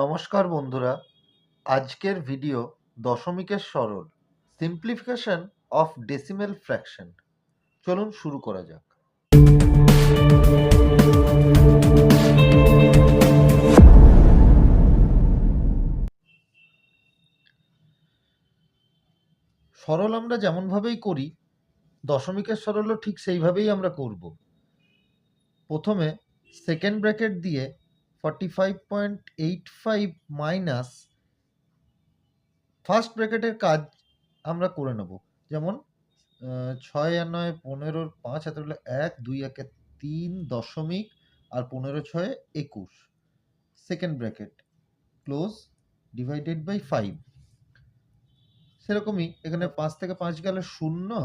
নমস্কার বন্ধুরা, আজকের ভিডিও দশমিকের সরল সিম্পলিফিকেশন অফ ডেসিমেল ফ্র্যাকশন। চলুন শুরু করা যাক। সরল আমরা যেমনভাবেই করি, দশমিকের সরলও ঠিক সেইভাবেই আমরা করব। প্রথমে সেকেন্ড ব্র্যাকেট দিয়ে 45.85 মাইনাস ফার্স্ট ব্র্যাকেটের কাজ আমরা করে নেব। যেমন 6 আর 9 15 5 হাতে হলো 1 2 একে 3 দশমিক আর 15 6 21 second bracket close divided by 5। সেরকমই এখানে 5 থেকে 5 গেলে 0,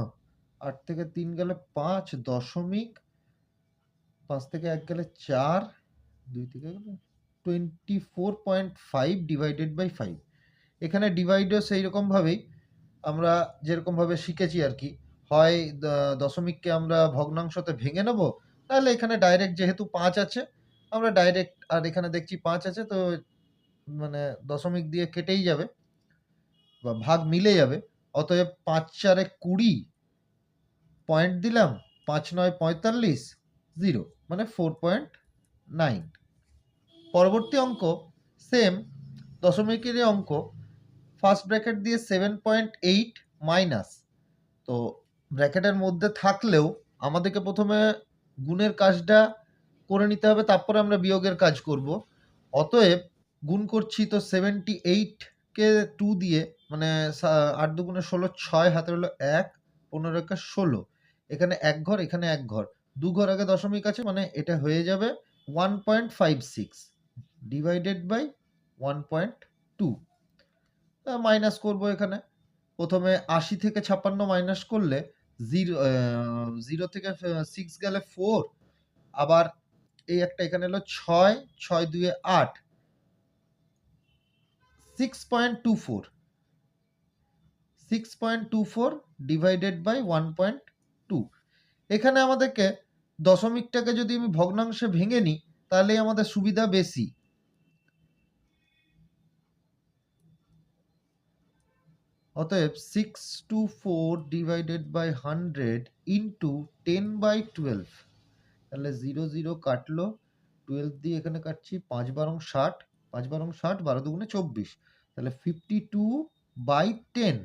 8 থেকে 3 গেলে 5 দশমিক, 5 থেকে 1 গেলে 4, 2 থেকে 24.5 ডিভাইডেড বাই 5। এখানে ডিভাইডও সেই রকমভাবেই আমরা যেরকমভাবে শিখেছি আর কি, হয় দশমিককে আমরা ভগ্নাংশতে ভেঙে নেব, তাহলে এখানে ডাইরেক্ট যেহেতু 5 আছে আমরা ডাইরেক্ট, আর এখানে দেখছি 5 আছে তো মানে দশমিক দিয়ে কেটেই যাবে বা ভাগ মিলে যাবে। অতএব 5 4 20 পয়েন্ট দিলাম, 5 9 45 0 মানে 4.9। পরবর্তী অঙ্ক সেম দশমিকেরই অঙ্ক, ফার্স্ট ব্র্যাকেট দিয়ে 7.8 মাইনাস, তো ব্র্যাকেটের মধ্যে থাকলেও আমাদেরকে প্রথমে গুণের কাজটা করে নিতে হবে, তারপরে আমরা বিয়োগের কাজ করব। অতএব গুণ করছি তো 78কে 2 দিয়ে, মানে 8 দুগুণে 16, 6 হাতে হলো 1 15 একে 16, এখানে এক ঘর এখানে এক ঘর, দু ঘর আগে দশমিক আছে, মানে এটা হয়ে যাবে 1.56 ডিভাইডেড বাই 1.2। মাইনাস করব এখানে। প্রথমে 80 থেকে 56 মাইনাস করলে 0 থেকে 6 গেলে 4, আবার এই একটা এখানে হলো 6 6 2 8 6.24 ডিভাইডেড বাই 1.2। এখানে আমাদেরকে দশমিকটাকে যদি আমি ভগ্নাংশে ভেঙে নিই তাহলেই আমাদের সুবিধা বেশি। অতএব 624 ডিভাইডেড বাই 100 ইন্টু 10/12, তাহলে 0 0 কাটলো, 12 দিয়ে এখানে কাটছি, 5 12 60, 5 12 60, 12 দুগুণে 24, তাহলে 52/10,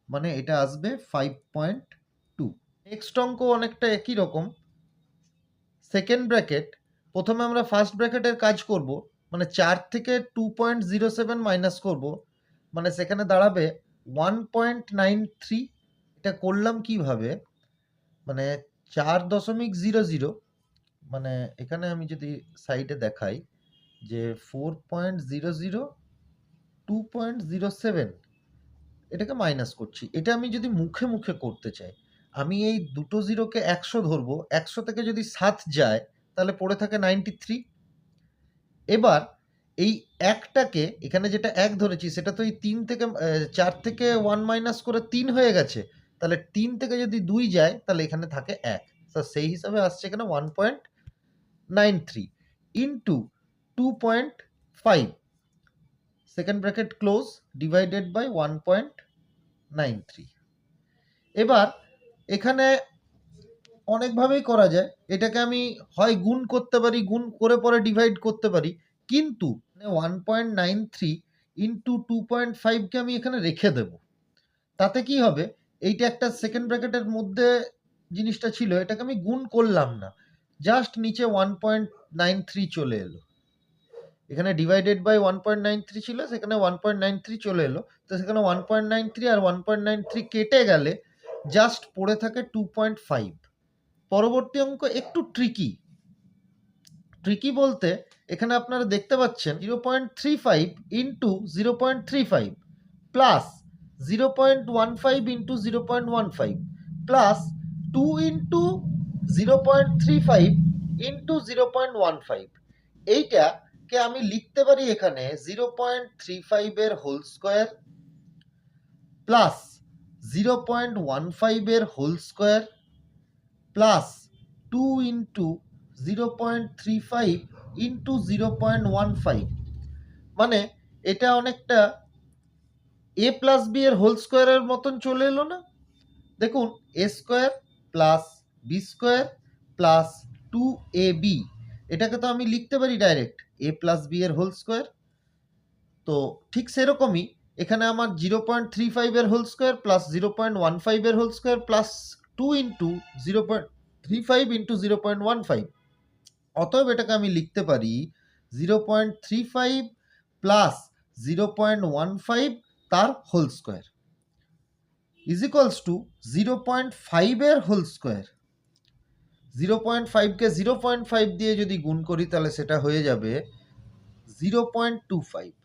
মানে এটা আসবে 5.2। নেক্সট অঙ্ক অনেকটা একই রকম। সেকেন্ড ব্র্যাকেট, প্রথমে আমরা ফার্স্ট ব্র্যাকেটের কাজ করব, মানে 4 থেকে 2.07 মাইনাস করব, মানে সেখানে দাঁড়াবে 1.93। এটা করলাম কিভাবে, মানে 4.00, মানে এখানে আমি যদি সাইডে দেখাই যে 4.00 2.07, এটাকে মাইনাস করছি। এটা আমি যদি মুখে মুখে করতে চাই, আমি এই দুটো জিরোকে 100 ধরবো, 100 থেকে যদি 7 যায় তাহলে পড়ে থাকে 93। এবার এই একটাকে, এখানে যেটা 1 ধরেছি সেটা তো এই 3 থেকে 4 থেকে 1 মাইনাস করে 3 হয়ে গেছে, তাহলে 3 থেকে যদি 2 যায় তাহলে এখানে থাকে 1, তো সেই হিসাবে আসছে এখানে 1.93 into 2.5 second bracket close divided by 1.93। এবার এখানে অনেকভাবেই করা যায়, এটাকে আমি হয় গুণ করতে পারি, গুণ করে পরে ডিভাইড করতে পারি, কিন্তু 1.93 ইন্টু 2.5কে আমি এখানে রেখে দেব। তাতে কি হবে, এইটা একটা সেকেন্ড ব্র্যাকেটের মধ্যে জিনিসটা ছিল, এটাকে আমি গুণ করলাম না, জাস্ট নিচে 1.93 চলে এলো। এখানে ডিভাইডেড বাই 1.93 ছিল, সেখানে 1.93 চলে এলো, তো সেখানে 1.93 আর 1.93 কেটে গেলে জাস্ট পড়ে থাকে 2.5। পরবর্তী অঙ্ক একটু ট্রিকি বলতে এখানে আপনারা দেখতে পাচ্ছেন 0.35 into 0.35 plus 0.15 into 0.15 plus 2 into 0.35 into 0.15, এইটাকে আমি লিখতে পারি এখানে 0.35 এর হোল স্কোয়ার প্লাস 0.15 এর whole square plus 2 into 0.35 into 0.15, মানে এটা অনেকটা a প্লাস b এর হোল স্কোয়ারের মতন চলে এলো না? দেখুন a square plus b square plus 2ab, এটাকে তো আমি লিখতে পারি ডাইরেক্ট a প্লাস b এর হোল স্কোয়ার। তো ঠিক সেরকমই এখানে আমার 0.35 এর হোল স্কোয়ার প্লাস 0.15 এর whole square plus 2 into 0.35 into 0.15, অতএব এটাকে আমি লিখতে পারি 0.35 প্লাস 0.15 তার whole square is equals to 0.5 এর হোল স্কোয়ার। 0.5 কে 0.5 দিয়ে যদি গুণ করি তাহলে সেটা হয়ে যাবে 0.25।